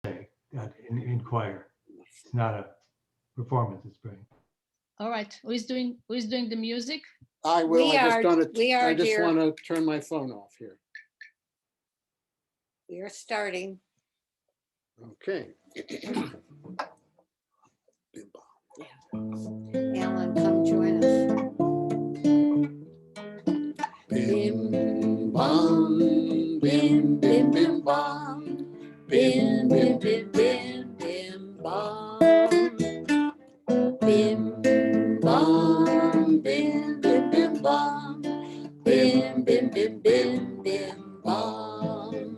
in choir. It's not a performance, it's praying. All right. Who is doing the music? I will. I just dear. want to turn my phone off here. We are starting. Okay. Alan, come join us. Bim bam, bim bim bim bam, bim bim bim bim bim bam. bim bam, bim bim bim bam, bim bim bim bim bim bam.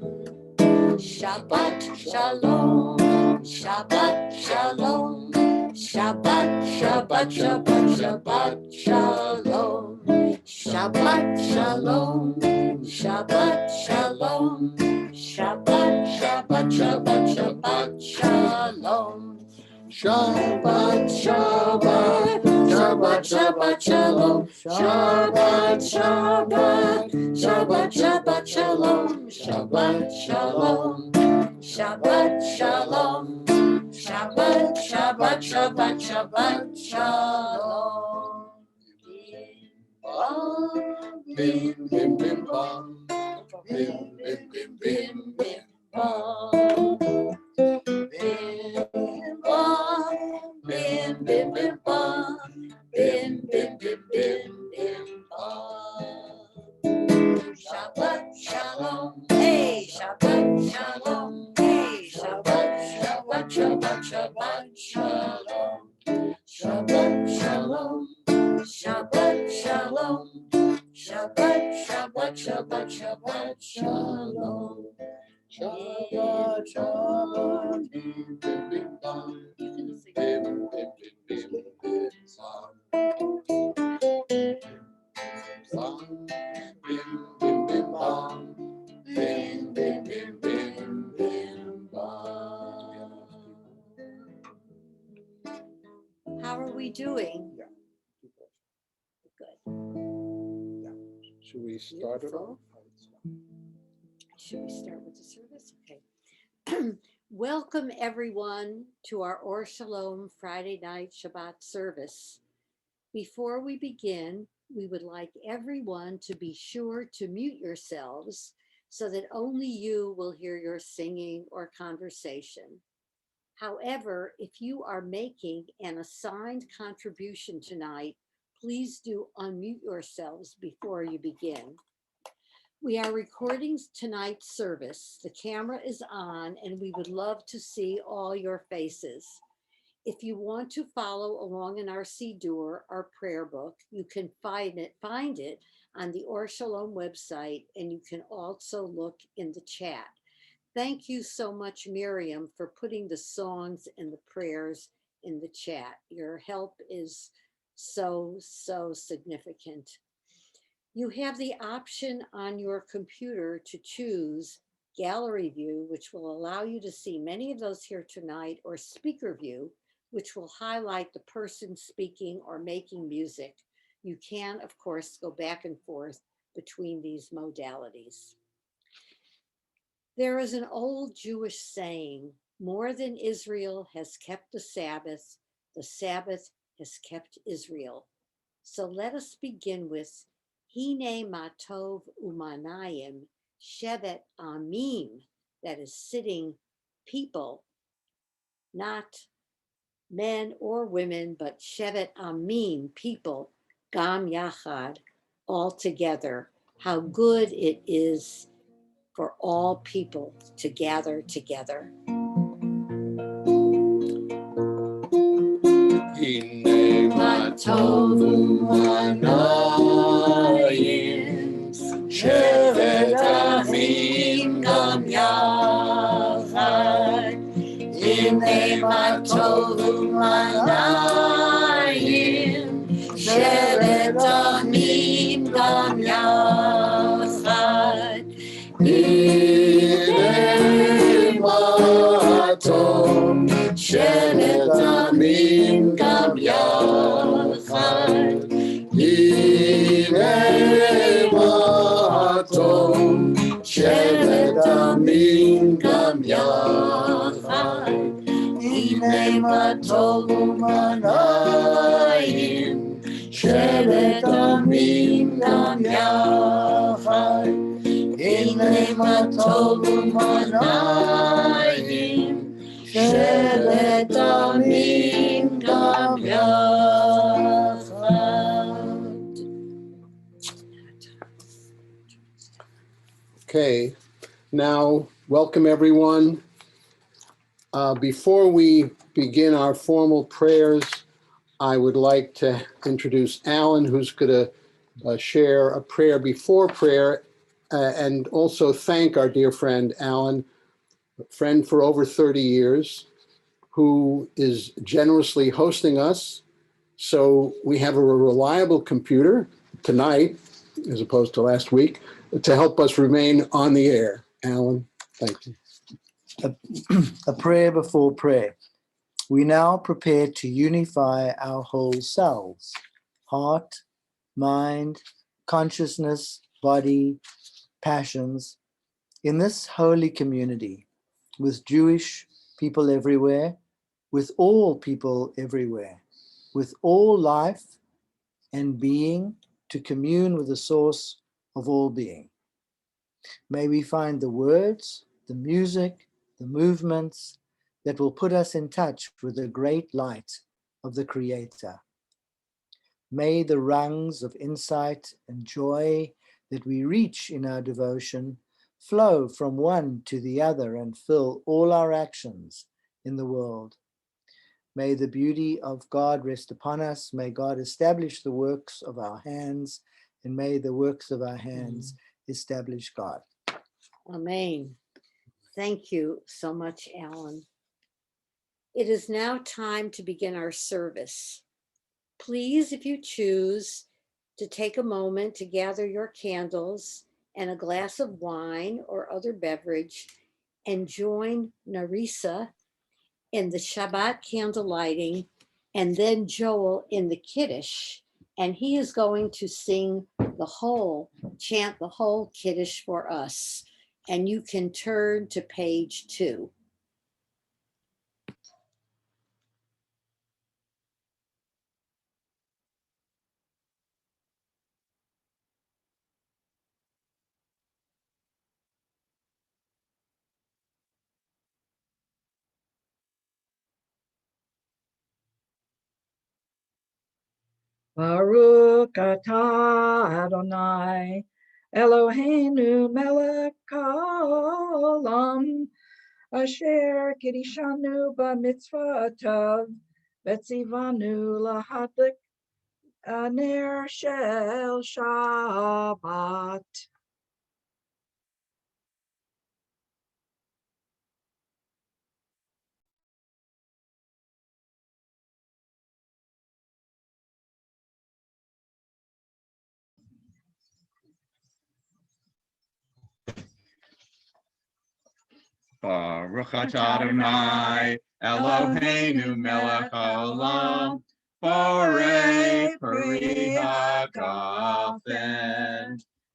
Shabbat Shalom, Shabbat Shalom, Shabbat, Shabbat, Shabbat, Shabbat Shalom, Shabbat Shalom, Shabbat Shalom, Shabbat, Shabbat, Shabbat, Shabbat Shalom, Shabbat, Shabbat, Shabbat, Shabbat, Shalom, Shabbat, Shabbat, Shabbat, Shabbat Shalom, Shabbat Shalom, Shabbat Shalom, Shabbat, Shabbat, Shabbat, Shabbat Shalom. bim bim bim bam, bim bim bim bim Bim bam, bim bim bim bam, bim bim bim bim bam. Shabbat Shalom, hey, Shabbat Shalom, hey, Shabbat, Shabbat, Shabbat, Shabbat Shalom, Shabbat Shalom, Shabbat Shalom, Shabbat, Shabbat, Shabbat, Shabbat Shalom. Shabbat, Shabbat, bim bim bim bam, bim bim bim bim bim bam, bim bim bim bam, bim bim bim bim bim bam. How are we doing? Yeah. Good. Should we start it off? Should we start with the service? Okay. Welcome everyone to our Or Shalom Friday night Shabbat service. Before we begin, we would like everyone to be sure to mute yourselves so that only you will hear your singing or conversation. However, if you are making an assigned contribution tonight, please do unmute yourselves before you begin. We are recording tonight's service. The camera is on and we would love to see all your faces. If you want to follow along in our Siddur, our prayer book, you can find it on the Or Shalom website, and you can also look in the chat. Thank you so much, Miriam, for putting the songs and the prayers in the chat. Your help is so significant. You have the option on your computer to choose gallery view, which will allow you to see many of those here tonight, or speaker view, which will highlight the person speaking or making music. You can, of course, go back and forth between these modalities. There is an old Jewish saying, more than Israel has kept the Sabbath has kept Israel. So let us begin with Hine Matov Umanayim Shevet Amim, that is sitting people, not men or women, but Shevet Amim, people, Gam Yachad, all together. How good it is for all people to gather together. Hine matov umanayim, shevet amim gam yachad. Hine matov umanayim, shevet amim gam yachad. Hine matov shevet amim gam yachad. Hine matov shevet amim gam yachad. matol umanayim, shevet amim gam yachad. Hine matol umanayim, shevet amim gam yachad. Okay, now welcome everyone. Before we begin our formal prayers, I would like to introduce Alan, who's going to share a prayer before prayer, and also thank our dear friend Alan, a friend for over 30 years, who is generously hosting us. So we have a reliable computer tonight, as opposed to last week, to help us remain on the air. Alan, thank you. A prayer before prayer. We now prepare to unify our whole selves, heart, mind, consciousness, body, passions, in this holy community with Jewish people everywhere, with all people everywhere, with all life and being, to commune with the source of all being. May we find the words, the music, the movements that will put us in touch with the great light of the Creator. May the rungs of insight and joy that we reach in our devotion flow from one to the other and fill all our actions in the world. May the beauty of God rest upon us. May God establish the works of our hands, and may the works of our hands establish God. Amen. Thank you so much, Alan. It is now time to begin our service. Please, if you choose, to take a moment to gather your candles and a glass of wine or other beverage and join Narisa in the Shabbat candle lighting, and then Joel in the Kiddush. And he is going to chant the whole Kiddush for us. And you can turn to page 2. Baruch atah Adonai, Eloheinu melech haolam, asher kiddushanu b'mitzvotav, v'tzivanu lahadlik ner shel Shabbat. Baruch atah Adonai, Eloheinu melech haolam, borei peri hagafen.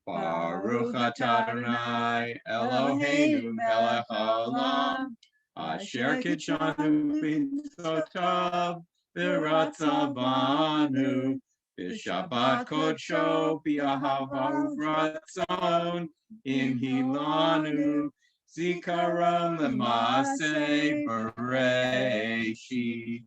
Baruch atah Adonai, Eloheinu melech haolam, asher kidshanu b'mitzvotav, v'ratzavanu, b'shabbat kodsho, b'ahava u'ratzon, imhilanu, Zikaron lemase bereishit,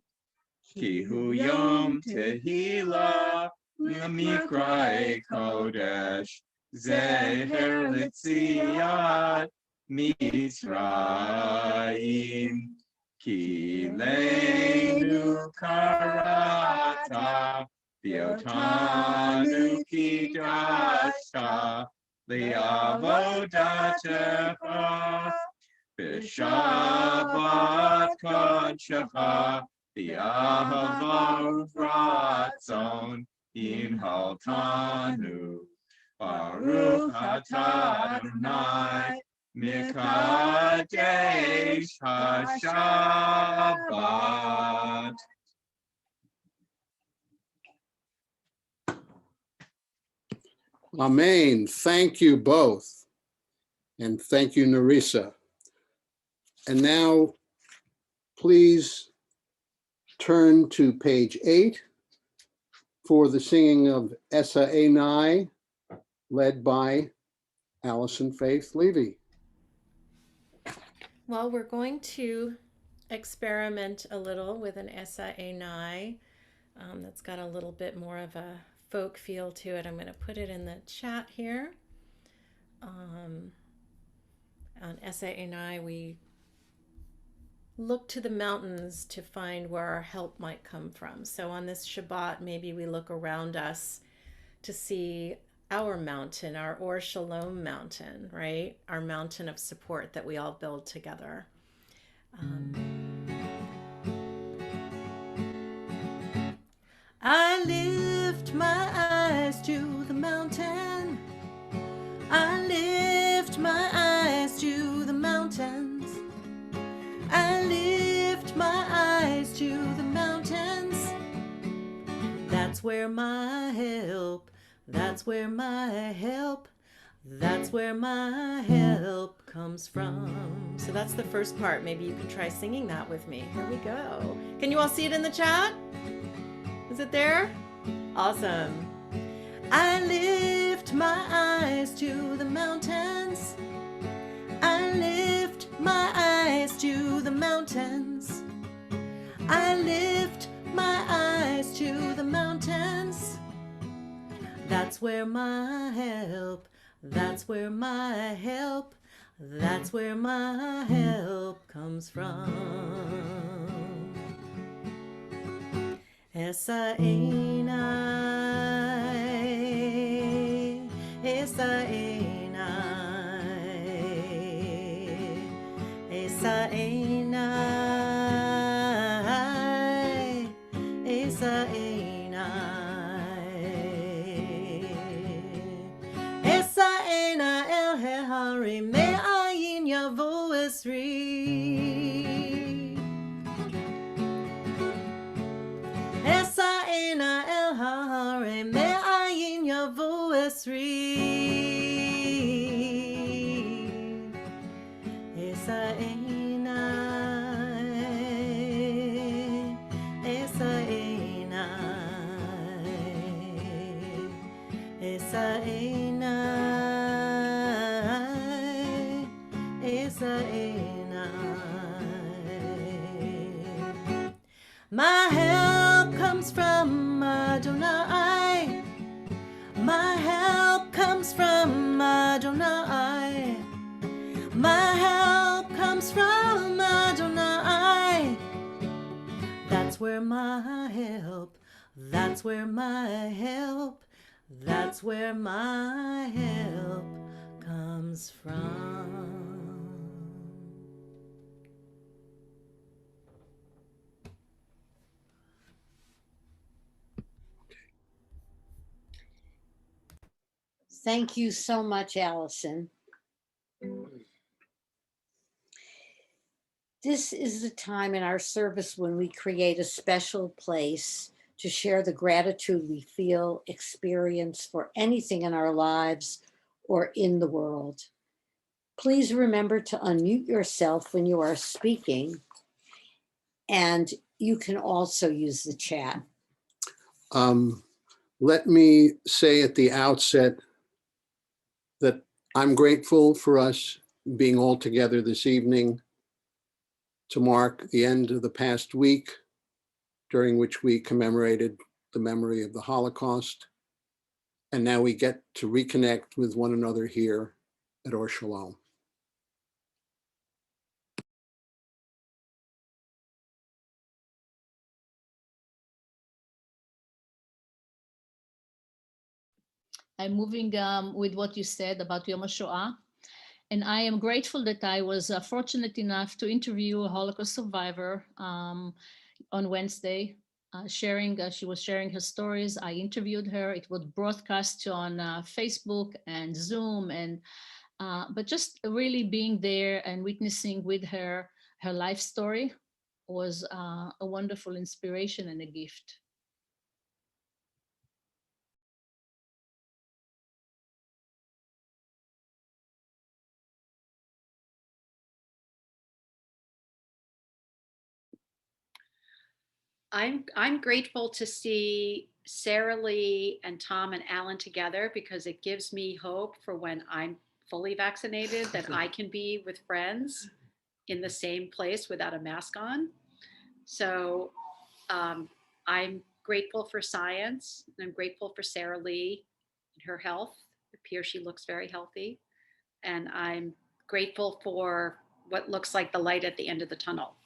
ki hu yom tehila l'mikrae kodesh, zeher l'tziat Mitzrayim, ki leinu karata, v'otanu kidashta, Li'avodatecha, b'Shabbat kodshecha, b'Ahava u'ratzon, inhaltanu. Baruch atah Adonai, mikadesh haShabbat. Amen. Thank you both. And thank you, Narisa. And now, please turn to page 8 for the singing of Essa Enai, led by Allison Faith Levy. Well, we're going to experiment a little with an Essa Enai that's got a little bit more of a folk feel to it. I'm going to put it in the chat here. On Essa Enai, we look to the mountains to find where our help might come from. So on this Shabbat, maybe we look around us to see our mountain, our Or Shalom mountain, right? Our mountain of support that we all build together. I lift my eyes to the mountain. I lift my eyes to the mountains. I lift my eyes to the mountains. That's where my help, that's where my help, that's where my help comes from. So that's the first part. Maybe you can try singing that with me. Here we go. Can you all see it in the chat? Is it there? Awesome. I lift my eyes to the mountains. I lift my eyes to the mountains. I lift my eyes to the mountains. That's where my help, that's where my help, that's where my help comes from. Essa Enai, Essa Enai, Essa Enai, Essa Enai, Essa Enai El Hehari Me'ayin Yavo Esri. Essa Ena El Hare Me'ayin Yavo Esri. Essa Enai, Essa Enai, Essa Enai, Essa Enai. My help comes from Adonai. My help comes from Adonai. My help comes from Adonai. That's where my help, that's where my help, that's where my help comes from. Thank you so much, Allison. This is the time in our service when we create a special place to share the gratitude we feel, experience for anything in our lives or in the world. Please remember to unmute yourself when you are speaking, and you can also use the chat. Let me say at the outset that I'm grateful for us being all together this evening to mark the end of the past week, during which we commemorated the memory of the Holocaust. And now we get to reconnect with one another here at Or Shalom. I'm moving with what you said about Yom HaShoah. And I am grateful that I was fortunate enough to interview a Holocaust survivor on Wednesday, she was sharing her stories. I interviewed her. It was broadcast on Facebook and Zoom, and but just really being there and witnessing with her life story was a wonderful inspiration and a gift. I'm grateful to see Saralie and Tom and Alan together because it gives me hope for when I'm fully vaccinated that I can be with friends in the same place without a mask on. So I'm grateful for science. I'm grateful for Saralie and her health. It appears she looks very healthy. And I'm grateful for what looks like the light at the end of the tunnel.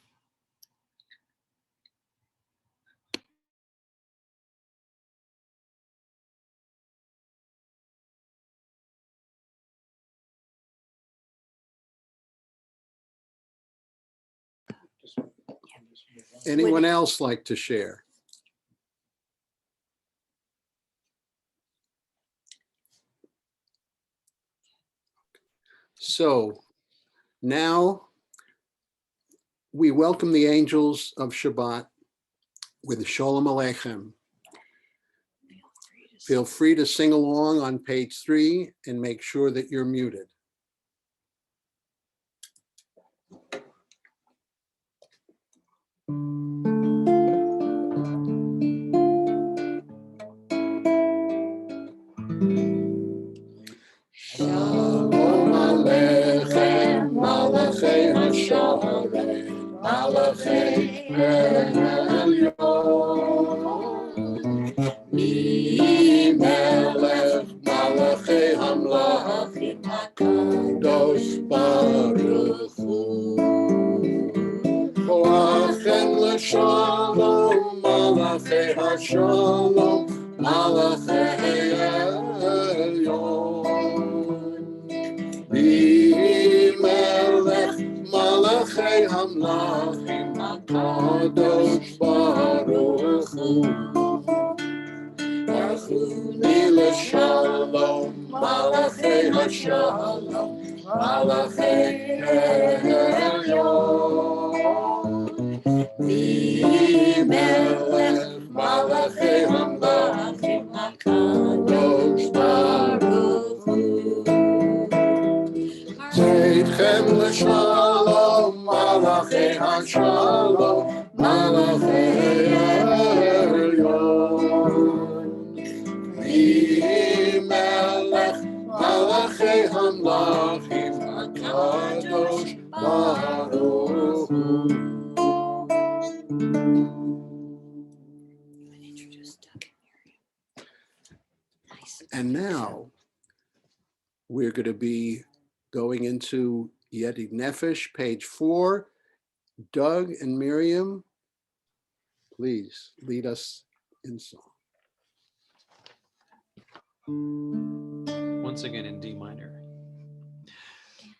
Anyone else like to share? So now we welcome the angels of Shabbat with Shalom Aleichem. Feel free to sing along on page 3 and make sure that you're muted. Shalom Aleichem, Malachei HaSharei, Malachei Elyon. Melech Malachei Hamlachim HaKadosh Baruch Hu. Koachem l'shalom, Malachei HaShalom, Malachei Elyon. Melech Malachei Hamlachim HaKadosh Baruch Hu. Shalom, Malachei HaShalom, Malachei Elyon. Melech Malachei Hamlachim HaKadosh Baruch Hu. Teitchem l'shalom, Malachei HaShalom, Malachei Elyon. Melech Malachei Hamlachim HaKadosh Baruch Hu. And now we're going to be going into Yeti Nefesh, page 4. Doug and Miriam, please lead us in song. Once again in D minor.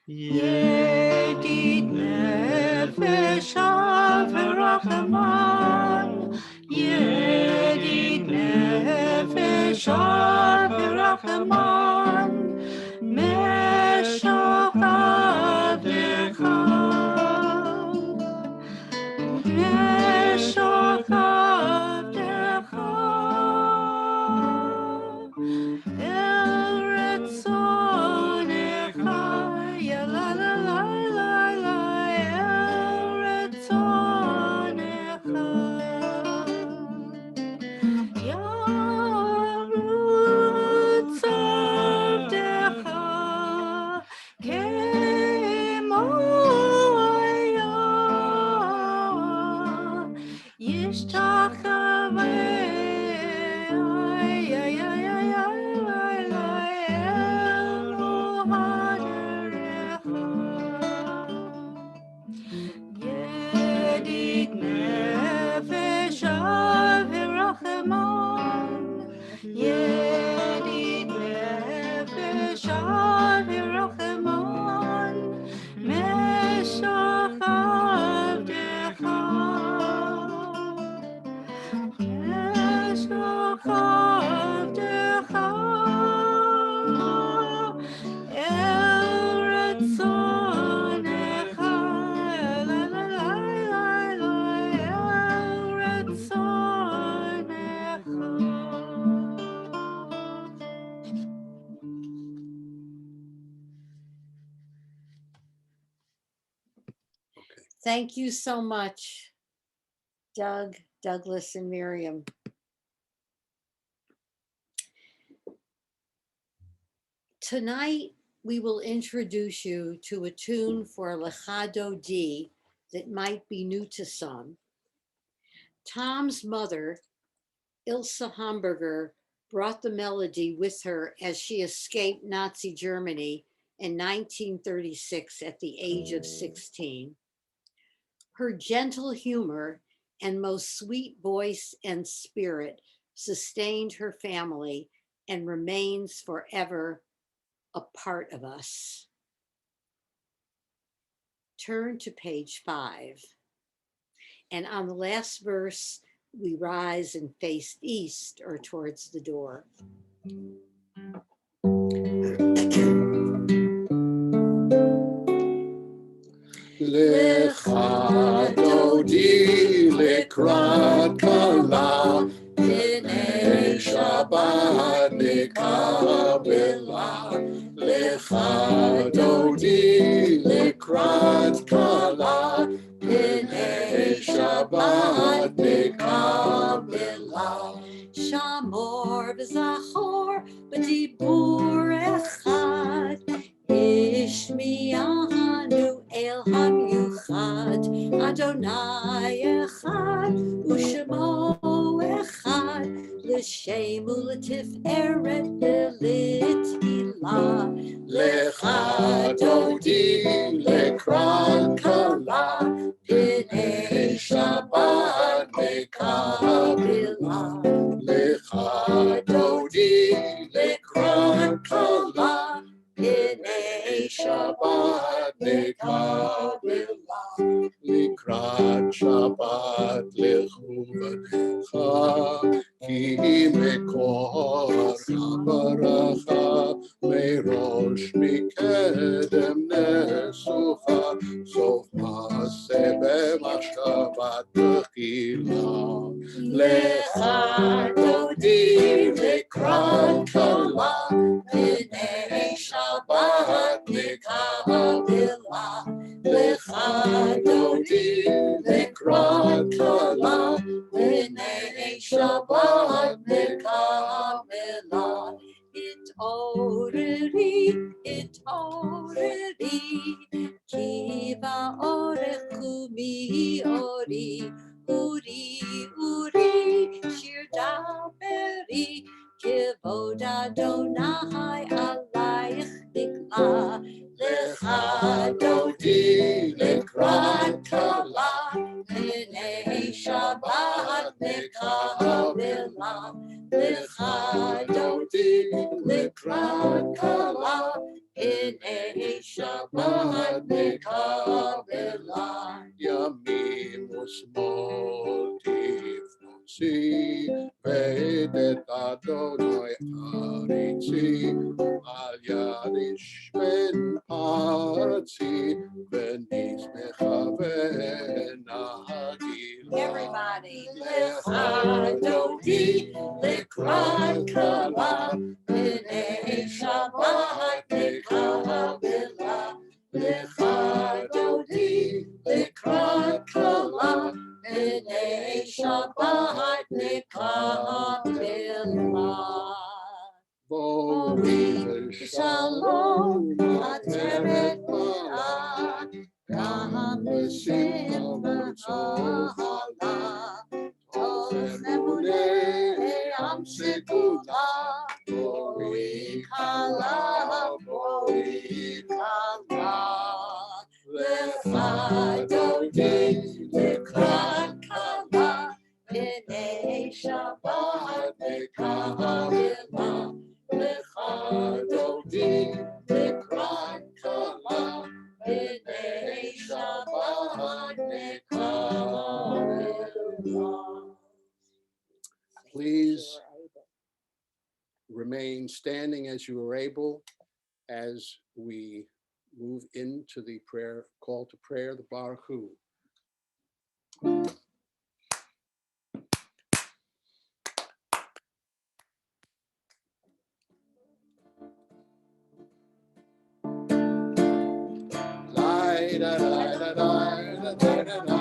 Yedid nefesh v'rachaman, Yedid nefesh v'rachaman, Meshach avdecha, Meshach avdecha, El retzonecha, ya la la la la la, El retzonecha, Yarutz avdecha, kemoya, Yedid nefesh v'rachaman, Yedid nefesh v'rachaman, Meshach avdecha, Meshach avdecha, El retzonecha, la la la la la, El retzonecha. Thank you so much, Doug, Douglas and Miriam. Tonight, we will introduce you to a tune for Lecha Dodi that might be new to some. Tom's mother, Ilse Hamburger, brought the melody with her as she escaped Nazi Germany in 1936 at the age of 16. Her gentle humor and most sweet voice and spirit sustained her family and remains forever a part of us. Turn to page 5. And on the last verse, we rise and face east or towards the door. Lecha Dodi lekrat kala, B'nei Shabbat nekabela. Lecha Dodi lekrat kala, B'nei Shabbat nekabela. Shamor v'zachor b'dibur echad, Ishmianu el hamyuchad, Adonai echad, Ushemo echad, L'shem u'letiferet v'lithilah. Lecha Dodi lekrat kala, B'nei Shabbat nekabela. Lecha Dodi lekrat kala, B'nei Shabbat nekabela. Likrat Shabbat lechu v'necha, Ki mekorcha baracha, Merosh mikedem nesucha, Sof maaseh b'machshavat tchila. Lecha Dodi lekrat kala, B'nei Shabbat nekabela. Lecha Dodi lekrat kala, B'nei Shabbat nekabela. It'oreri, Kiva orechu mi ori, uri, shir daberi, Kivod Adonai alayich nikla. Lecha Dodi lekrat kala, B'nei Shabbat nekabela. Lecha Dodi lekrat kala, B'nei Shabbat nekabela. Yamim u'shmol tifnotzi, Ve'edet Adonai aritzi, Al yad ish ben aretzi, V'nizmecha v'nahagila. Everybody, Lecha Dodi lekrat kala, B'nei Shabbat nekabela. Lecha Dodi lekrat kala, B'nei Shabbat nekabela. Bori v'shalom ateret ma'at, Gam v'simcha v'tzohala, Tov emunei am segula. Bori kala, Lecha Dodi lekrat kala, B'nei Shabbat nekabela. Lecha Dodi lekrat kala, B'nei Shabbat nekabela. Please remain standing as you are able as we move into the prayer, call to prayer, the Baruch Hu. La, da, da, da, da, da, da, da, da.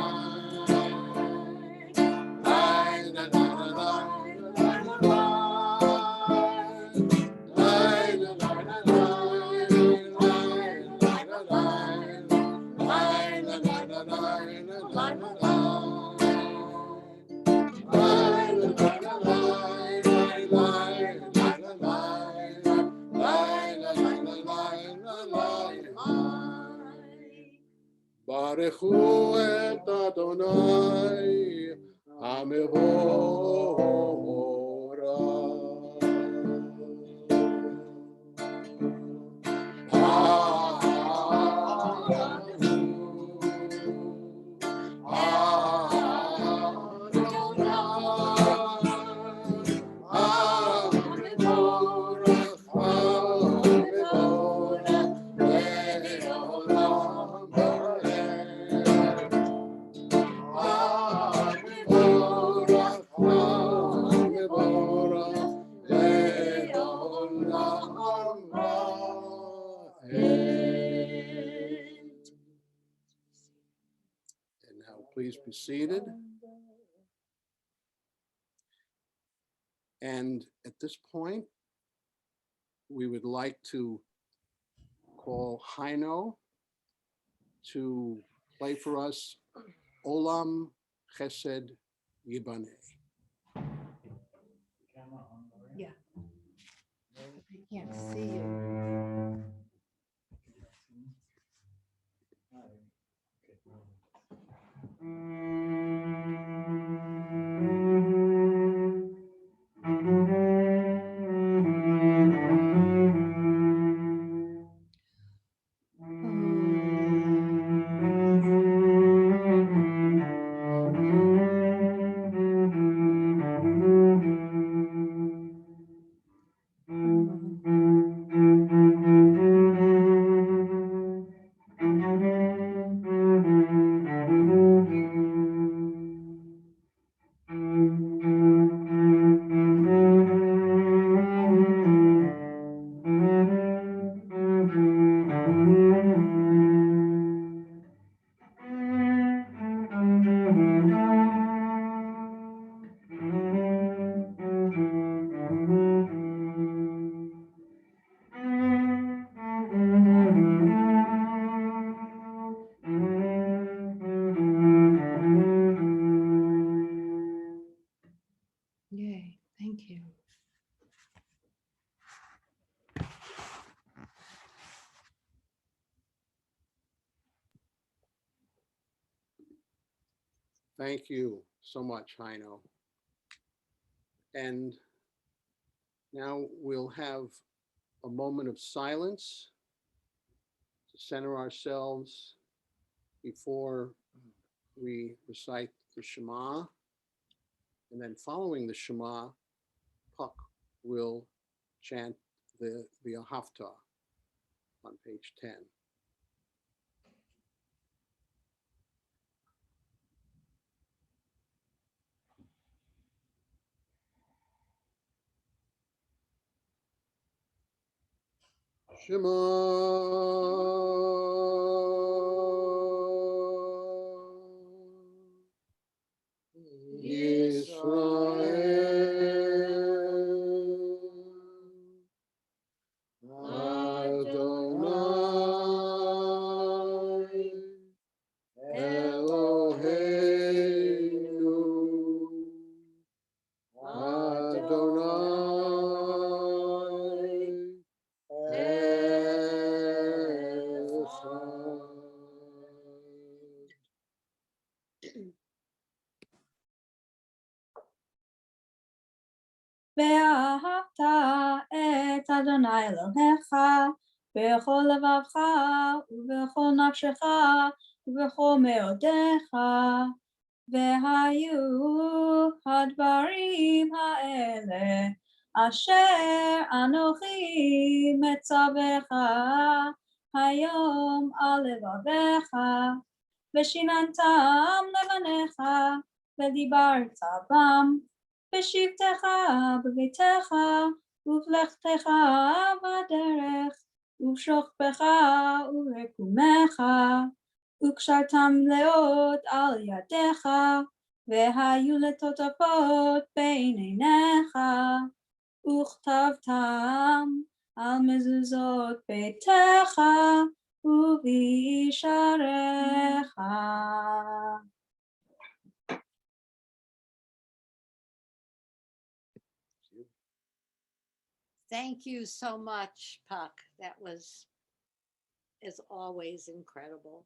ברכו את אדוני Please be seated. And at this point, we would like to call Heino to play for us Olam Chesed Yibaneh. Yeah. I can't see you. Yay, thank you. Thank you so much, Heino. And now we'll have a moment of silence to center ourselves before we recite the Shema. And then following the Shema, Puck will chant the Ahavta on page 10. Shema Yisrael Adonai Eloheinu Adonai ואהבת את אדוני אלוהיך בכל לבבך ובכל נפשך ובכל מאודיך, והיו הדברים האלה אשר אנוכי מצווך היום על לבביך, ושיננתם לבניך ודיברת בם בשבתך בביתך ובלכתך בדרך ובשוכבך ובקומך, וקשרתם לאות על ידיך, והיו לטוטפות בין עיניך, וכתבתם על מזוזות ביתך ובישעריך. Thank you so much, Puck. That was, as always, incredible.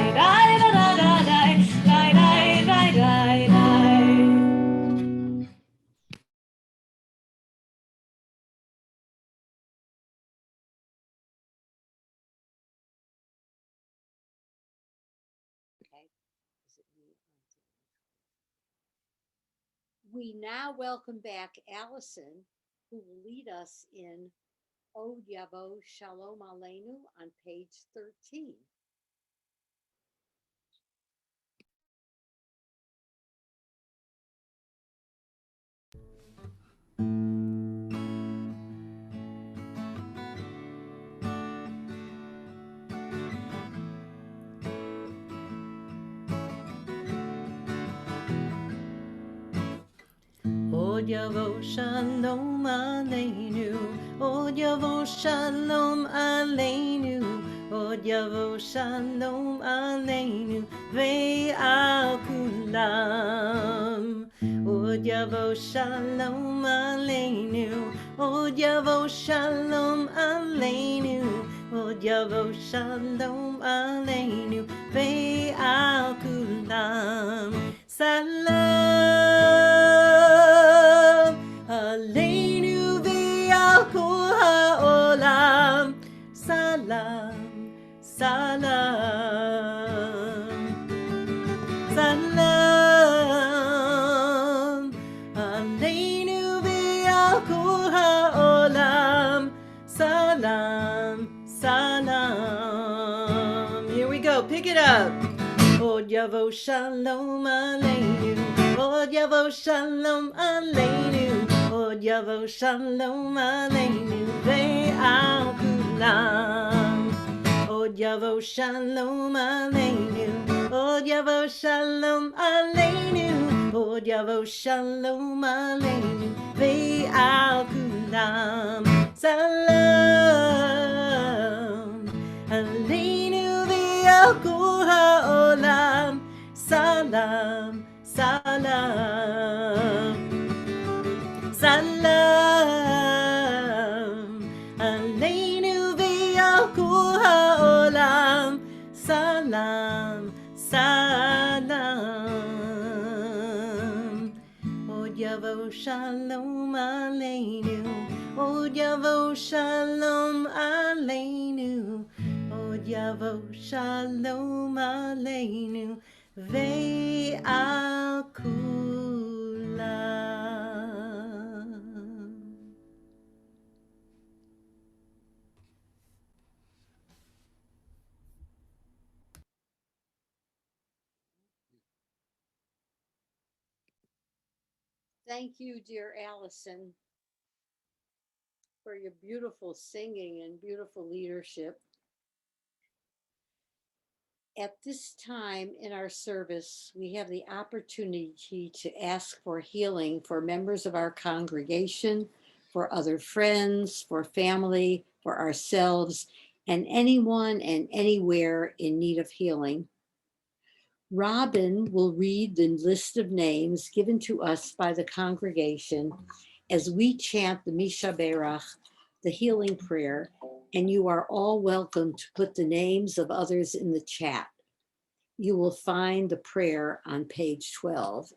We now welcome back Allison, who will lead us in Od Yavo Shalom Aleinu on page 13. Od Yavo Shalom Aleinu, Od Yavo Shalom Aleinu, Od Yavo Shalom Aleinu, Ve'al Kulam. Od Yavo Shalom Aleinu, Od Yavo Shalom Aleinu, Od Yavo Shalom Aleinu, Ve'al Kulam. Salam Aleinu ve'al kol ha'olam. Salam, salam, salam Aleinu ve'al kol ha'olam. Salam, salam. Here we go, pick it up. Od Yavo Shalom Aleinu, Od Yavo Shalom Aleinu, Od Yavo Shalom Aleinu, Ve'al Kulam. Od Yavo Shalom Aleinu, Od Yavo Shalom Aleinu, Od Yavo Shalom Aleinu, Ve'al Kulam. Salam Aleinu ve'al kol ha'olam. Salam, salam, salam Aleinu ve'al kol ha'olam. Salam, salam. Od Yavo Shalom Aleinu, Od Yavo Shalom Aleinu, Od Yavo Shalom Aleinu, Ve'al Kulam. Thank you, dear Allison, for your beautiful singing and beautiful leadership. At this time in our service, we have the opportunity to ask for healing for members of our congregation, for other friends, for family, for ourselves, and anyone and anywhere in need of healing. Robin will read the list of names given to us by the congregation as we chant the Misha Berach, the healing prayer, and you are all welcome to put the names of others in the chat. You will find the prayer on page 12.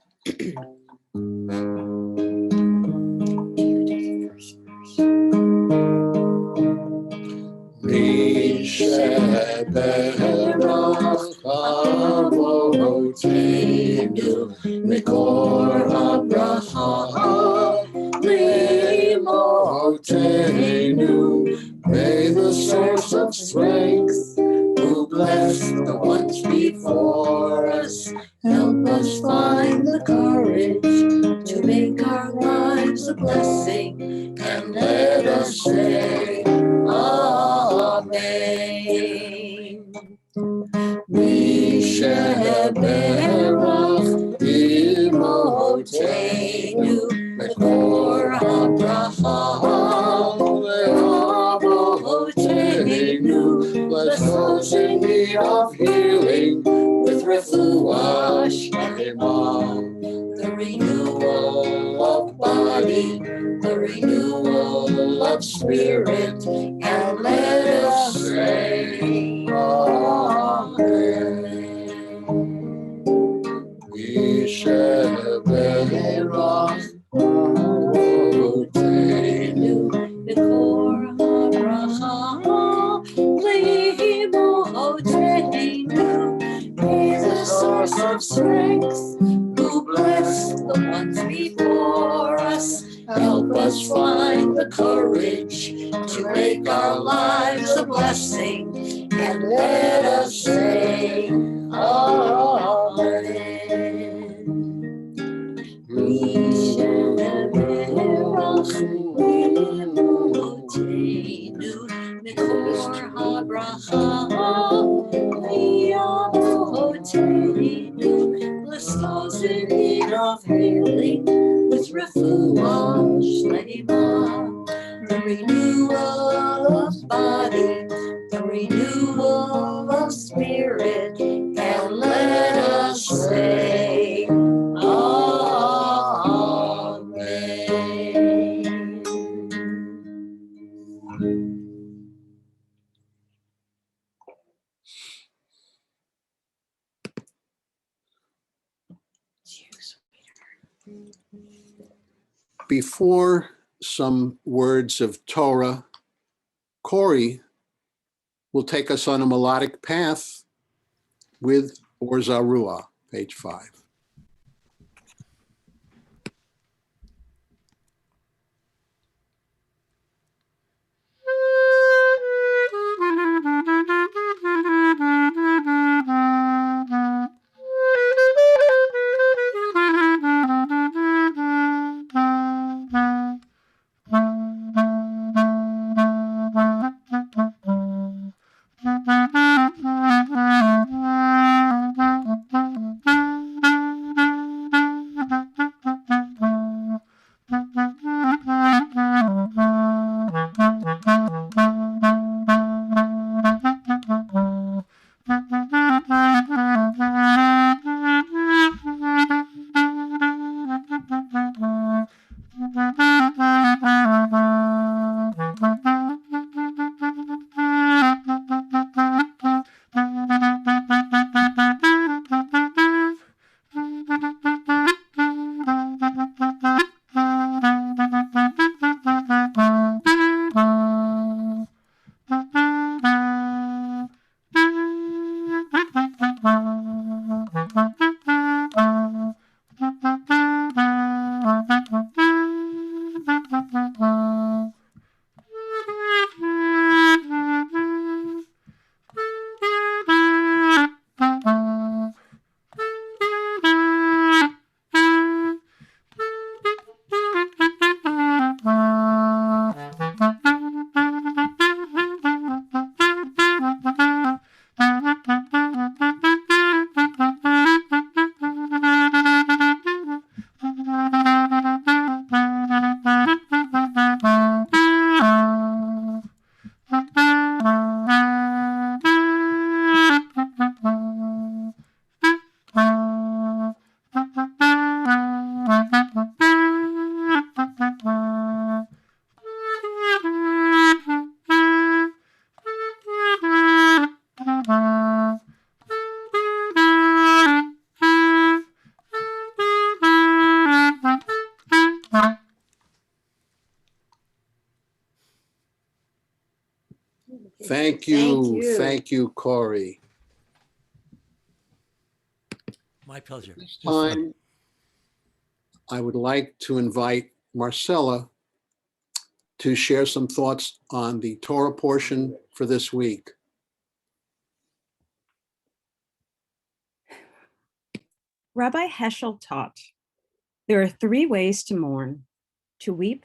Mikor may the source of strength, who blessed the ones before us, help us find the courage to make our lives a blessing, and let us say Amen. Misheberach Imotenu Mekor Abraham Le'avotenu. Bless those in need of healing with refuah shlema, the renewal of body, the renewal of spirit, and let us say Amen. Misheberach Imotenu Mekor Abraham Le'avotenu. He's a source of strength, who blessed the ones before Before some words of Torah, Corey will take us on a melodic path with Or Zarua, page 5. Thank you. Thank you, Corey. My pleasure. This time, I would like to invite Marcella to share some thoughts on the Torah portion for this week. Rabbi Heschel taught, there are 3 ways to mourn: to weep,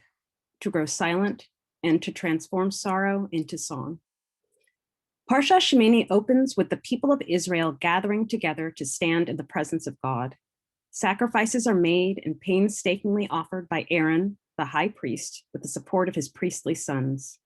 to grow silent, and to transform sorrow into song. Parsha Shemini opens with the people of Israel gathering together to stand in the presence of God. Sacrifices are made and painstakingly offered by Aaron, the high priest, with the support of his priestly sons.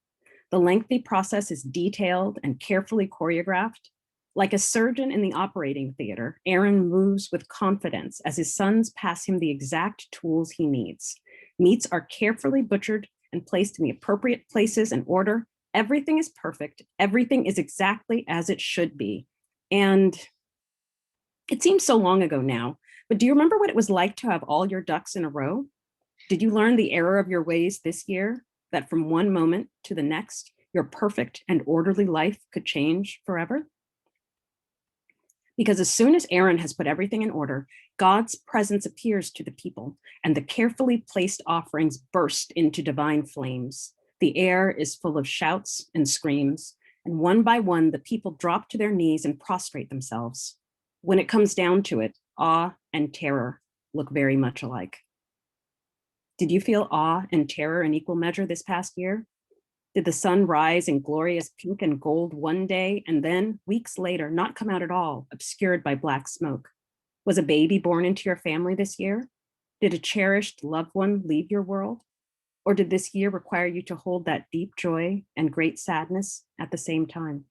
The lengthy process is detailed and carefully choreographed. Like a surgeon in the operating theater, Aaron moves with confidence as his sons pass him the exact tools he needs. Meats are carefully butchered and placed in the appropriate places and order. Everything is perfect. Everything is exactly as it should be. And it seems so long ago now, but do you remember what it was like to have all your ducks in a row? Did you learn the error of your ways this year, that from one moment to the next, your perfect and orderly life could change forever? Because as soon as Aaron has put everything in order, God's presence appears to the people, and the carefully placed offerings burst into divine flames. The air is full of shouts and screams, and one by one, the people drop to their knees and prostrate themselves. When it comes down to it, awe and terror look very much alike. Did you feel awe and terror in equal measure this past year? Did the sun rise in glorious pink and gold one day, and then, weeks later, not come out at all, obscured by black smoke? Was a baby born into your family this year? Did a cherished loved one leave your world? Or did this year require you to hold that deep joy and great sadness at the same time?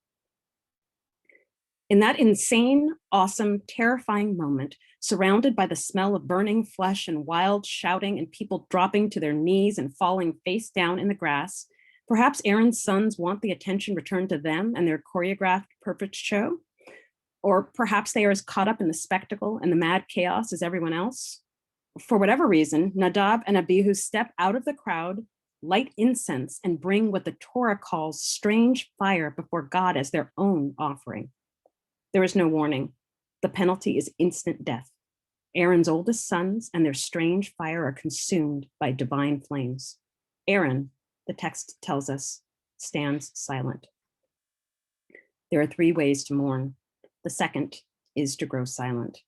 In that insane, awesome, terrifying moment, surrounded by the smell of burning flesh and wild shouting and people dropping to their knees and falling face down in the grass, perhaps Aaron's sons want the attention returned to them and their choreographed perfect show? Or perhaps they are as caught up in the spectacle and the mad chaos as everyone else? For whatever reason, Nadab and Abihu step out of the crowd, light incense, and bring what the Torah calls strange fire before God as their own offering. There is no warning. The penalty is instant death. Aaron's oldest sons and their strange fire are consumed by divine flames. Aaron, the text tells us, stands silent. There are 3 ways to mourn. The second is to grow silent.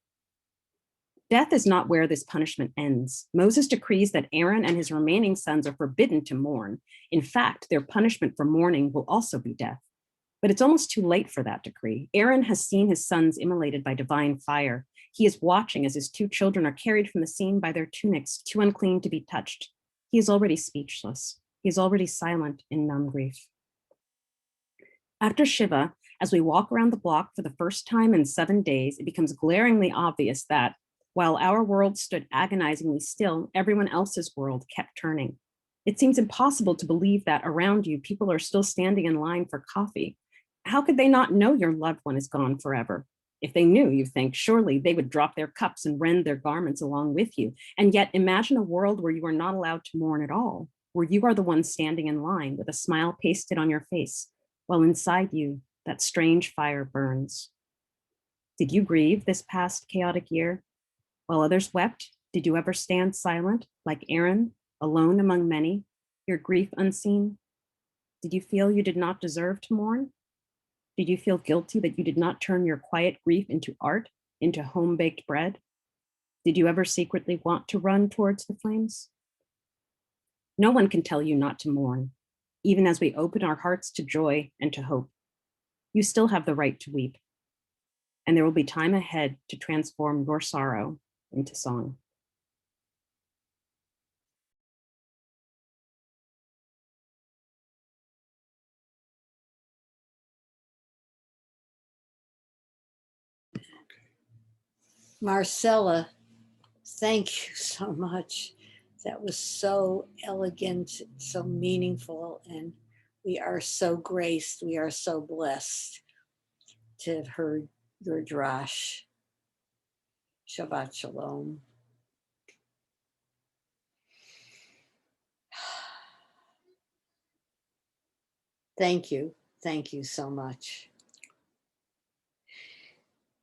Death is not where this punishment ends. Moses decrees that Aaron and his remaining sons are forbidden to mourn. In fact, their punishment for mourning will also be death. But it's almost too late for that decree. Aaron has seen his sons immolated by divine fire. He is watching as his 2 children are carried from the scene by their tunics, too unclean to be touched. He is already speechless. He is already silent in numb grief. After Shiva, as we walk around the block for the first time in 7 days, it becomes glaringly obvious that while our world stood agonizingly still, everyone else's world kept turning. It seems impossible to believe that around you, people are still standing in line for coffee. How could they not know your loved one is gone forever? If they knew, you think, surely they would drop their cups and rend their garments along with you. And yet imagine a world where you are not allowed to mourn at all, where you are the one standing in line with a smile pasted on your face, while inside you, that strange fire burns. Did you grieve this past chaotic year? While others wept, did you ever stand silent, like Aaron, alone among many, your grief unseen? Did you feel you did not deserve to mourn? Did you feel guilty that you did not turn your quiet grief into art, into home-baked bread? Did you ever secretly want to run towards the flames? No one can tell you not to mourn, even as we open our hearts to joy and to hope. You still have the right to weep, and there will be time ahead to transform your sorrow into song. Marcella, thank you so much. That was so elegant, so meaningful, and we are so graced, we are so blessed to have heard your drash. Shabbat Shalom. Thank you so much.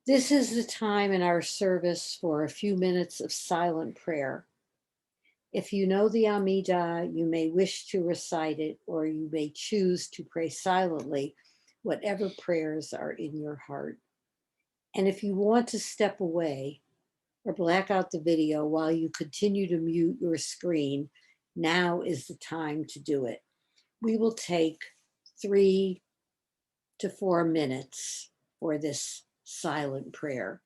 This is the time in our service for a few minutes of silent prayer. If you know the Amidah, you may wish to recite it, or you may choose to pray silently, whatever prayers are in your heart. And if you want to step away or black out the video while you continue to mute your screen, now is the time to do it. We will take 3 to 4 minutes for this silent prayer.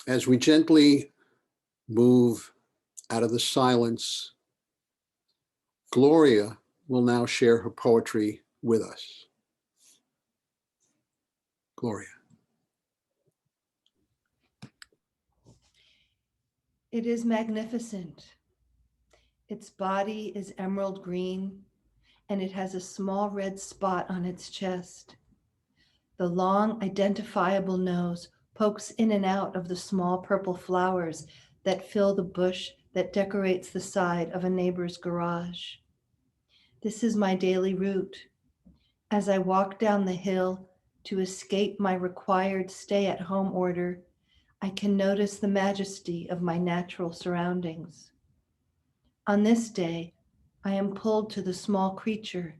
As we gently move out of the silence, Gloria will now share her poetry with us. Gloria. It is magnificent. Its body is emerald green, and it has a small red spot on its chest. The long, identifiable nose pokes in and out of the small purple flowers that fill the bush that decorates the side of a neighbor's garage. This is my daily route. As I walk down the hill to escape my required stay-at-home order, I can notice the majesty of my natural surroundings. On this day, I am pulled to the small creature.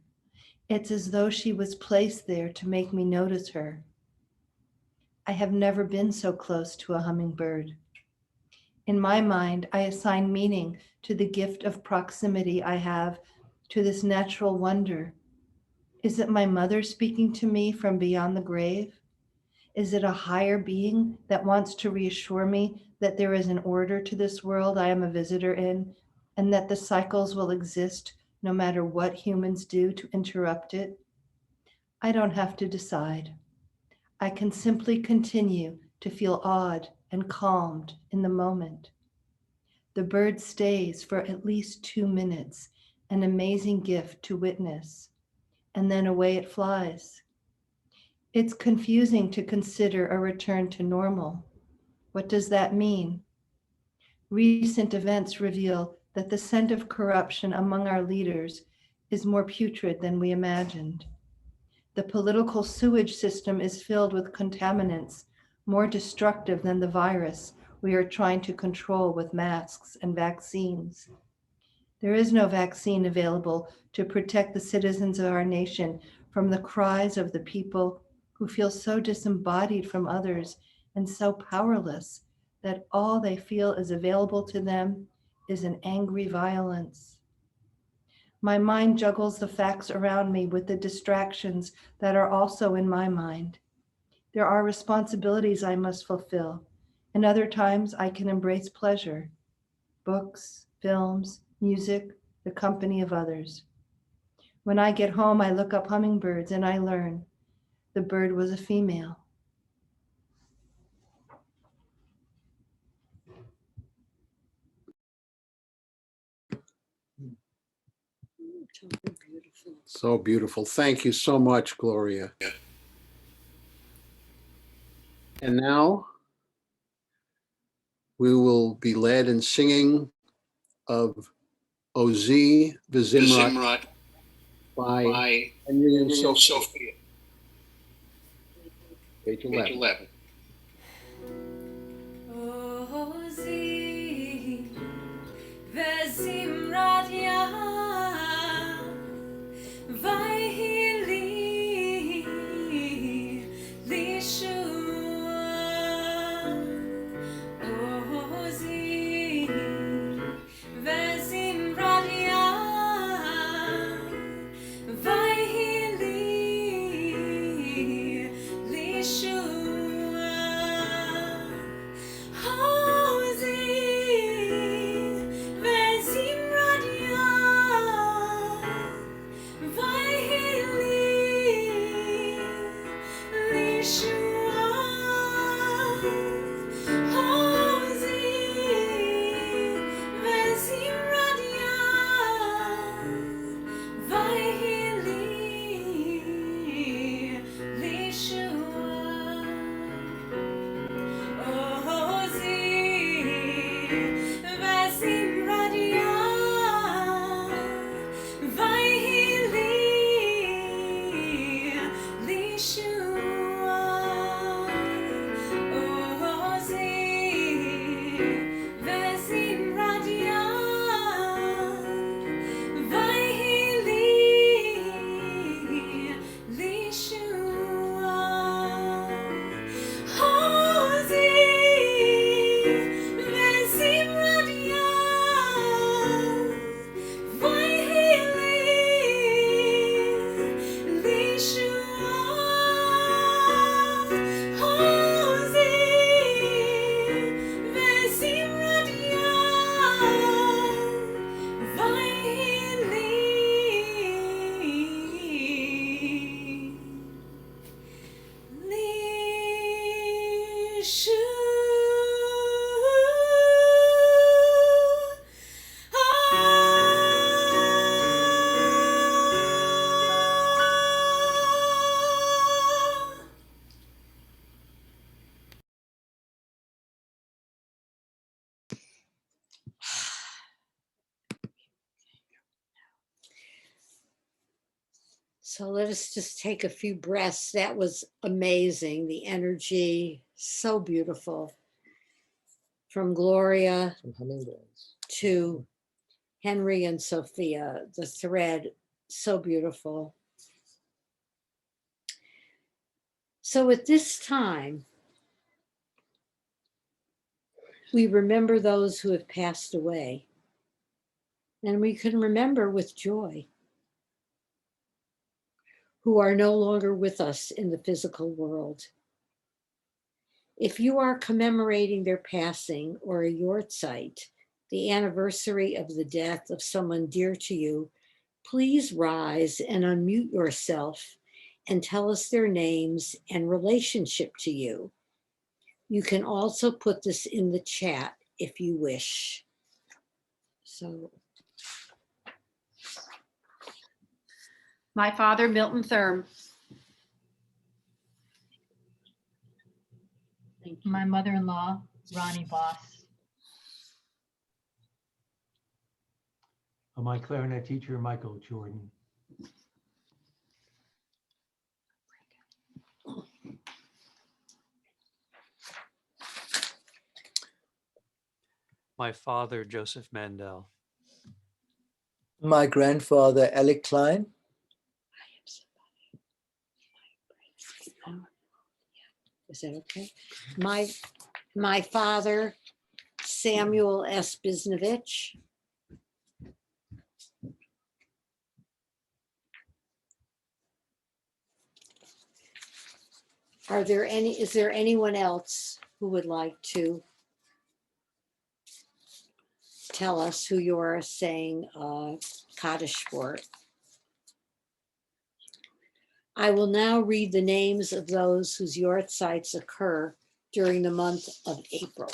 It's as though she was placed there to make me notice her. I have never been so close to a hummingbird. In my mind, I assign meaning to the gift of proximity I have to this natural wonder. Is it my mother speaking to me from beyond the grave? Is it a higher being that wants to reassure me that there is an order to this world I am a visitor in, and that the cycles will exist no matter what humans do to interrupt it? I don't have to decide. I can simply continue to feel awed and calmed in the moment. The bird stays for at least 2 minutes, an amazing gift to witness, and then away it flies. It's confusing to consider a return to normal. What does that mean? Recent events reveal that the scent of corruption among our leaders is more putrid than we imagined. The political sewage system is filled with contaminants more destructive than the virus we are trying to control with masks and vaccines. There is no vaccine available to protect the citizens of our nation from the cries of the people who feel so disembodied from others and so powerless that all they feel is available to them is an angry violence. My mind juggles the facts around me with the distractions that are also in my mind. There are responsibilities I must fulfill, and other times I can embrace pleasure, books, films, music, the company of others. When I get home, I look up hummingbirds and I learn the bird was a female. So beautiful. Thank you so much, Gloria. And now we will be led in singing of Ozi V'Zimrat by Henry and Sophia. Page 11. Ozi V'Zimrat Vayhili Lishua Ozi V'Zimrat Vayhili Lishua Ozi V'Zimrat So let us just take a few breaths. That was amazing. The energy, so beautiful. From Gloria From hummingbirds. to Henry and Sophia, the thread, so beautiful. So at this time, we remember those who have passed away, and we can remember with joy who are no longer with us in the physical world. If you are commemorating their passing or a yortzeit, the anniversary of the death of someone dear to you, please rise and unmute yourself and tell us their names and relationship to you. You can also put this in the chat if you wish. So, My father, Milton Thurm. thank you. My mother-in-law, Ronnie Boss. My clarinet teacher, Michael Jordan. My father, Joseph Mandel. My grandfather, Alec Klein. Is that okay? My father, Samuel S. Bisnovich. Is there anyone else who would like to tell us who you are saying Kaddish for? I will now read the names of those whose yortzites occur during the month of April.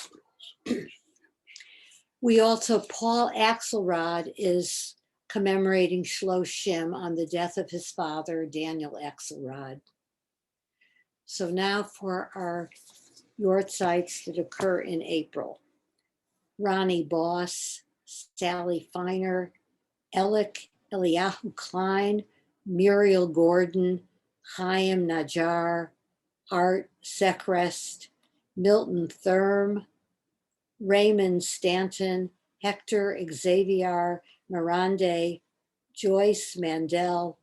We also, Paul Axelrod is commemorating Shloshim on the death of his father, Daniel Axelrod. So now for our yortzites that occur in April. Ronnie Boss, Sally Feiner, Eliyahu Klein, Muriel Gordon, Chaim Najjar, Art Sekrest, Milton Thurm, Raymond Stanton, Hector Xavier Mirande, Joyce Mandel,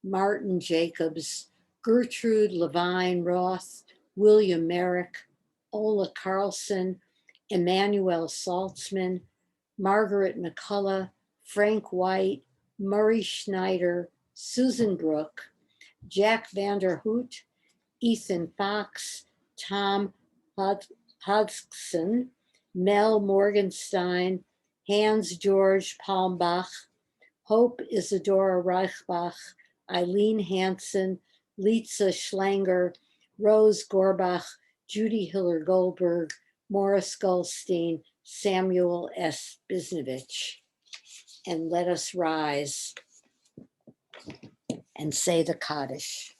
Martin Jacobs, Gertrude Levine Roth, William Merrick, Ola Carlson, Emmanuel Saltzman, Margaret McCullough, Frank White, Murray Schneider, Susan Brooke, Jack Vanderhoot, Ethan Fox, Tom Hodgson, Mel Morgenstein, Hans George Palmbach, Hope Isadora Reichbach, Eileen Hansen, Litza Schlanger, Rose Gorbach, Judy Hiller Goldberg, Morris Goldstein, Samuel S. Bisnovich. And let us rise and say the Kaddish.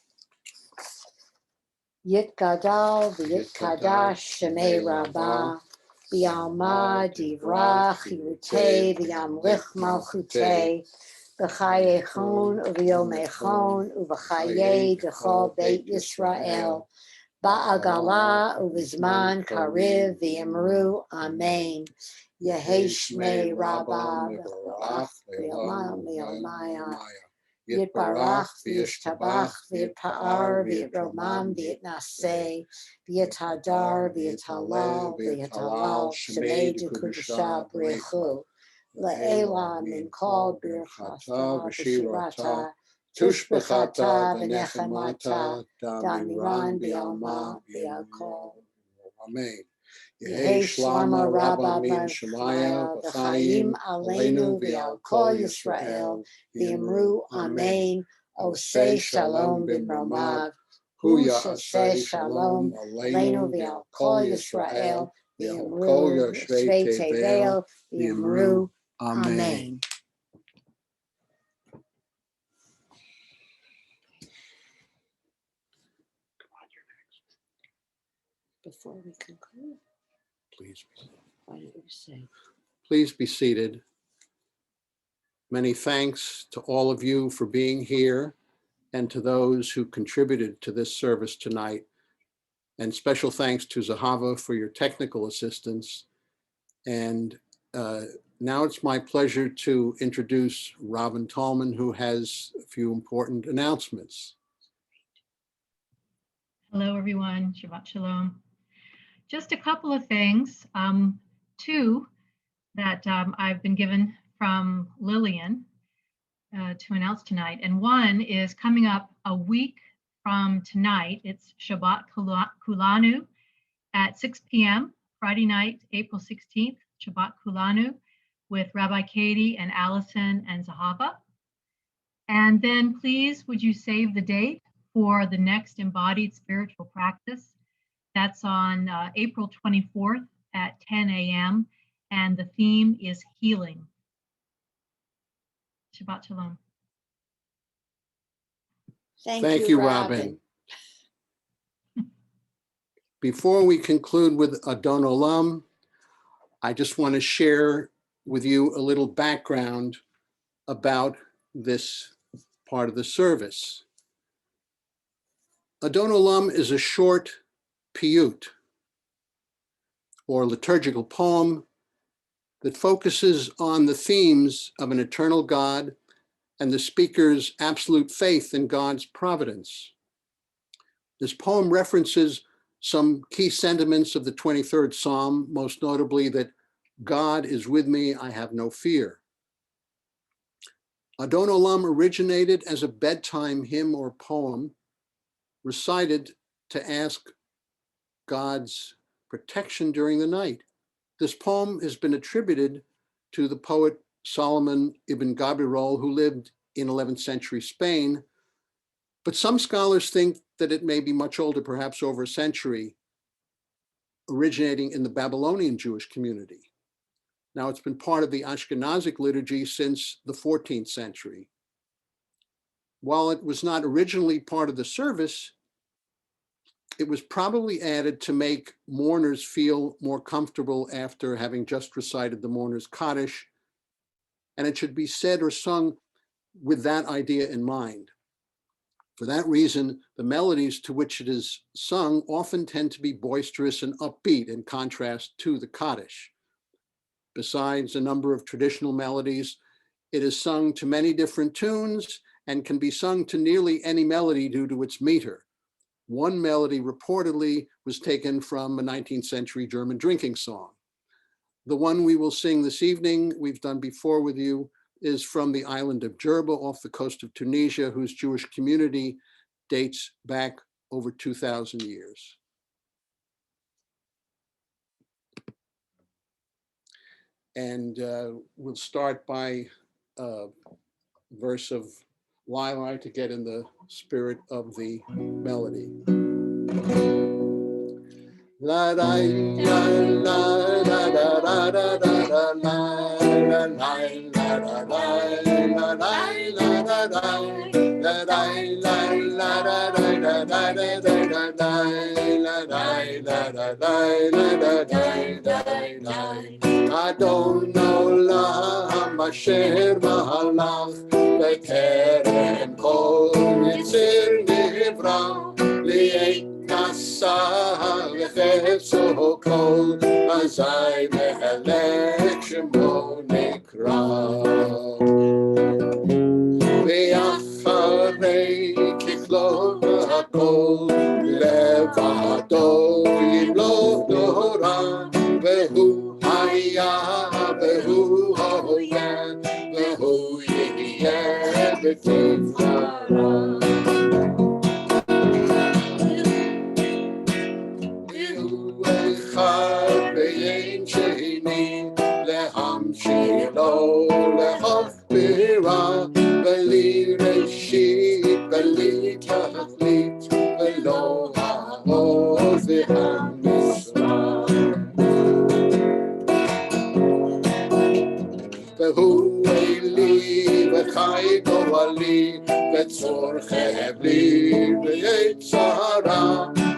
Yit Gadal v'yit Kadash Shemei Rabbah B'Alma Divrach Yirutei V'Yamlich Malchutei B'Chayechon U'V'Yomechon U'V'Chayei D'Chol Beit Yisrael Ba'agala U'V'Zman Kariv V'Yamru Amen. Yehei Shmei Rabbah V'Barach V'Yomam V'Yomaya Yitbarach v'yishtabach v'yitpa'ar v'yitromam v'yitnaseh v'yithadar v'yithalal v'yithalal shemei d'kudusha b'rechu le'ela min kol birchata v'shirata tushbechata v'nechemata damiran b'alma b'yakol. Amen. Yehei shlama rabba min shemaya v'chaim aleinu v'al kol Yisrael v'yamru amen. Osei shalom b'mromav hu yaseh shalom aleinu v'al kol Yisrael v'yamru shvei tevel v'yamru amen. Before we conclude, Please. why don't you say? Please be seated. Many thanks to all of you for being here and to those who contributed to this service tonight. And special thanks to Zahava for your technical assistance. And now it's my pleasure to introduce Robin Tallman, who has a few important announcements. Hello, everyone. Shabbat Shalom. Just a couple of things. Two that I've been given from Lillian to announce tonight. And one is coming up a week from tonight. It's Shabbat Kulanu at 6 p.m. Friday night, April 16th, Shabbat Kulanu with Rabbi Katie and Allison and Zahava. And then please, would you save the date for the next embodied spiritual practice? That's on April 24th at 10 a.m. And the theme is healing. Shabbat Shalom. Thank you, Robin. Before we conclude with Adon Olam, I just want to share with you a little background about this part of the service. Adon Olam is a short piyut, or liturgical poem, that focuses on the themes of an eternal God and the speaker's absolute faith in God's providence. This poem references some key sentiments of the 23rd Psalm, most notably that God is with me, I have no fear. Adon Olam originated as a bedtime hymn or poem recited to ask God's protection during the night. This poem has been attributed to the poet Solomon ibn Gabirol, who lived in 11th century Spain, but some scholars think that it may be much older, perhaps over a century, originating in the Babylonian Jewish community. Now, it's been part of the Ashkenazic liturgy since the 14th century. While it was not originally part of the service, it was probably added to make mourners feel more comfortable after having just recited the mourner's Kaddish, and it should be said or sung with that idea in mind. For that reason, the melodies to which it is sung often tend to be boisterous and upbeat in contrast to the Kaddish. Besides a number of traditional melodies, it is sung to many different tunes and can be sung to nearly any melody due to its meter. One melody reportedly was taken from a 19th century German drinking song. The one we will sing this evening, we've done before with you, is from the island of Jerba off the coast of Tunisia, whose Jewish community dates back over 2,000 years. And we'll start by a verse of Lili to get in the spirit of the melody. La la la la la la la la la la Adon Olam asher malach b'kerem kol yitzir nivra li'et nasa v'chetzo kol azay mehelech shemo nikra v'yacharei kiflo hakol levado yimlo dora v'hu Behu hoya, behu yeh, betifara. Behu echad beyin sheni, lehamshilo, lehachbira, beli reshit, beli tachlit, belo ha'oz v'hamisra. Behu eli v'chai govali v'tzorche bli v'yetzara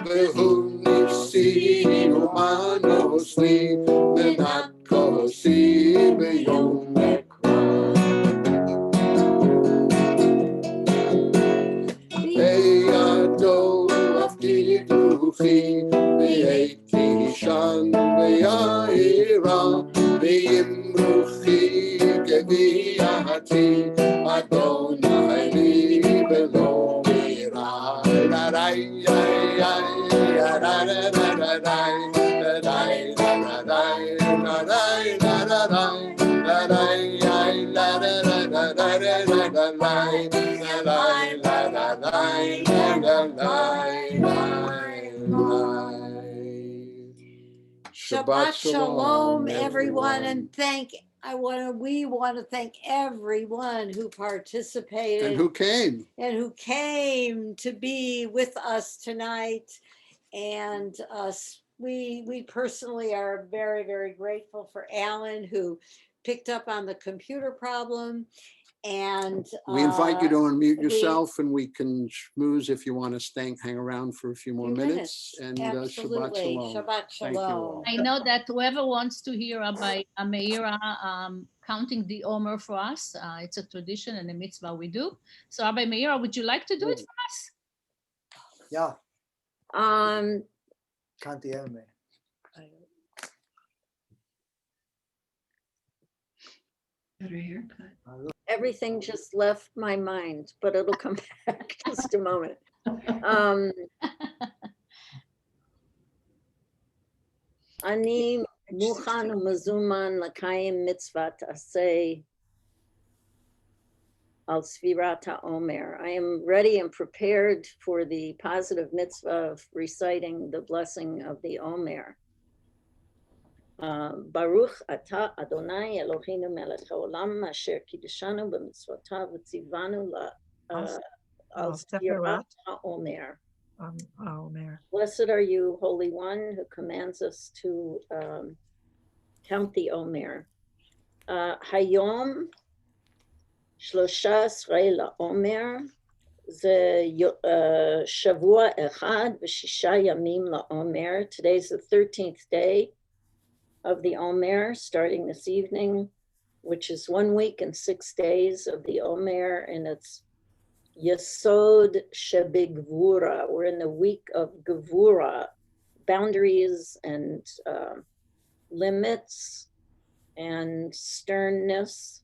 behu nifsi umanos li v'nat kosi b'yom nekra ויעירה וימרוכי גביעתי אדוני לי ולא אירא Shabbat Shalom, everyone, and we want to thank everyone who participated and who came. To be with us tonight. And we personally are very, very grateful for Alan, who picked up on the computer problem. And We invite you to unmute yourself, and we can schmooze if you want to hang around for a few more minutes. And Shabbat absolutely. Shalom. Shabbat Thank you Shalom. all. I know that whoever wants to hear by Meira counting the Omer for us, it's a tradition and a mitzvah we do. So Rabbi Meira, would you like to do it for us? Yeah, count the Omer. Better haircut. Everything just left my mind, but it'll come back just a moment. Ani mukhan u'mazuman l'kayim mitzvat aseh al sfirat ha'omer. I am ready and prepared for the positive mitzvah of reciting the blessing of the Omer. Baruch atah Adonai Eloheinu melech haolam asher kiddeshanu b'mitzvotav v'tzivanu al sfirat ha'omer. Blessed are you, Holy One, who commands us to count the Omer. Hayom shlosha esrei la'omer ze shavua echad v'shisha yamim la'omer. Today's the 13th day of the Omer, starting this evening, which is 1 week and 6 days of the Omer, and it's Yesod Shebigvura. We're in the week of Gevura, boundaries and limits and sternness,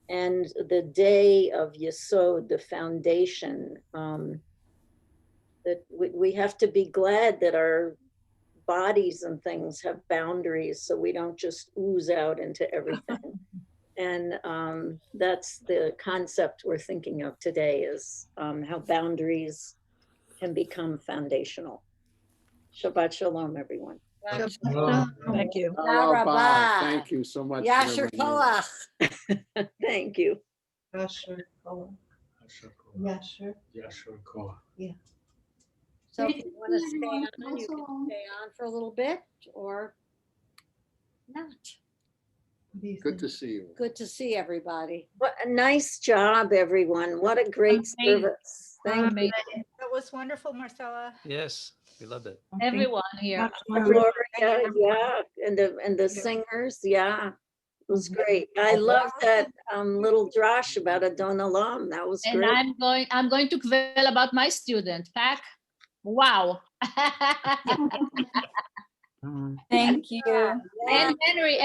and the day of Yesod, the foundation. That we have to be glad that our bodies and things have boundaries, so we don't just ooze out into everything. And that's the concept we're thinking of today, is how boundaries can become foundational. Shabbat Shalom, everyone. Thank you. Thank you so much. Yasher Koach. Thank you. Yasher Koach. Yasher. Yasher Koach. Yeah. So if you want to stay on, you can stay on for a little bit or not. Good to see you. Good to see everybody. What a nice job, everyone. What a great service. Thank you. That was wonderful, Marcella. Yes, we loved it. Everyone here. Gloria, yeah, and the singers, yeah. It was great. I love that little drash about Adon Olam. That was and great. I'm going to kvel about my student, Pak. Wow. Thank you. And Henry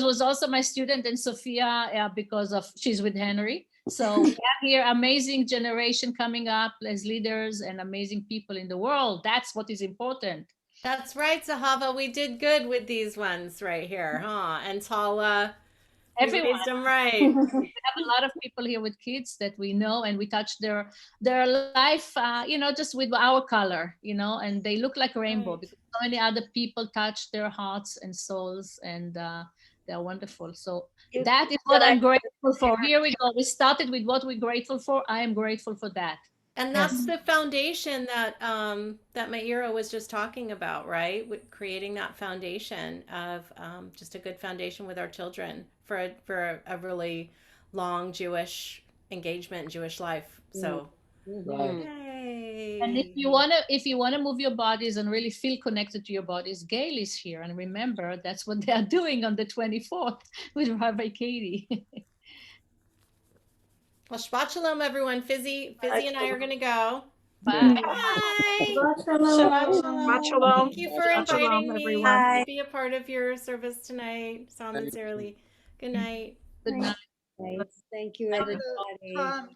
was also my student, and Sophia, because of she's with Henry. So we have here amazing generation coming up as leaders and amazing people in the world. That's what is important. That's right, Zahava. We did good with these ones right here, huh? And Tala, Everyone. raised them right. We have a lot of people here with kids that we know, and we touch their life, just with our color, and they look like a rainbow, Right. because so many other people touch their hearts and souls, and they're wonderful. So that is what I'm grateful for. Here we go. We started with what we're grateful for. I am grateful for that. And that's the foundation that that Meira was just talking about, right? With creating that foundation of just a good foundation with our children for a really long Jewish engagement in Jewish life. So, yay. And if you wanna move your bodies and really feel connected to your bodies, Gail is here, and remember that's what they are doing on the 24th with Rabbi Katie. Well, Shabbat Shalom, everyone. Fizzy and I are going to go. Bye. Bye. Shabbat Shalom. Shalom. Thank you for Shabbat shalom, inviting me everyone. to be a part of your service tonight, Sam and Saralie. Good night. Good night. Thank you, everybody. Tom,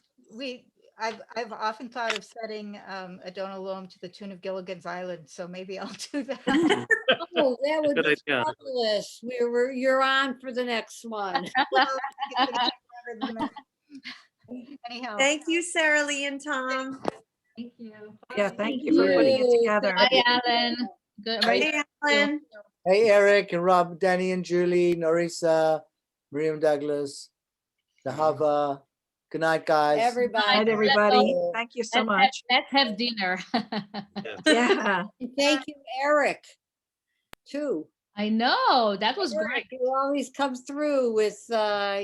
I've often thought of setting a Don Alom to the tune of Gilligan's Island, so maybe I'll do that. Oh, that would Good be idea. fabulous. You're on for the next one. Well, it's gonna be better than that. Anyhow. Thank you, Saralie and Tom. Thank you. Yeah, thank you for putting it together. Bye, Alan. Good. Hey, Alan. Hey, Eric and Rob, Danny and Julie, Norisa, Miriam Douglas, Dahava. Good night, guys. Everybody. Good night, everybody. Thank you so much. Let's have dinner. Yeah. And thank you, Eric, too. I know, that was great. He always comes through with, that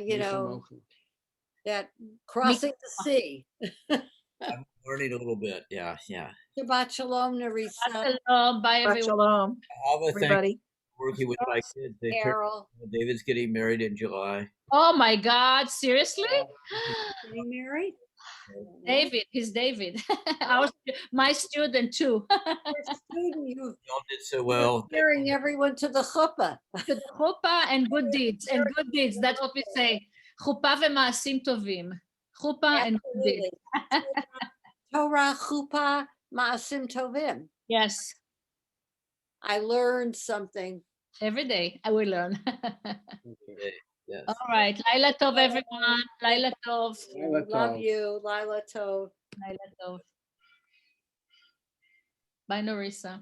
crossing the sea. I'm learning a little bit. Yeah, yeah. Shabbat shalom, Narisa. Shalom. Bye, Shabbat everyone. shalom, Have a thank everybody. working with my kids. Carol. David's getting married in July. Oh my God, seriously? Getting married? David, he's David. My student too. Student, you Y'all did so well. hearing everyone to the chuppah. To the chuppah and good deeds, and good deeds. That's what we say. Chuppah v'ma'asim tovim. Chuppah and good deeds. Torah, chuppah, ma'asim tovim. Yes, I learned something. every day I will learn. Yes. All right, Laila Tov, everyone. Laila Tov. Love you, Lila Tov. Laila Tov. Bye, Norisa.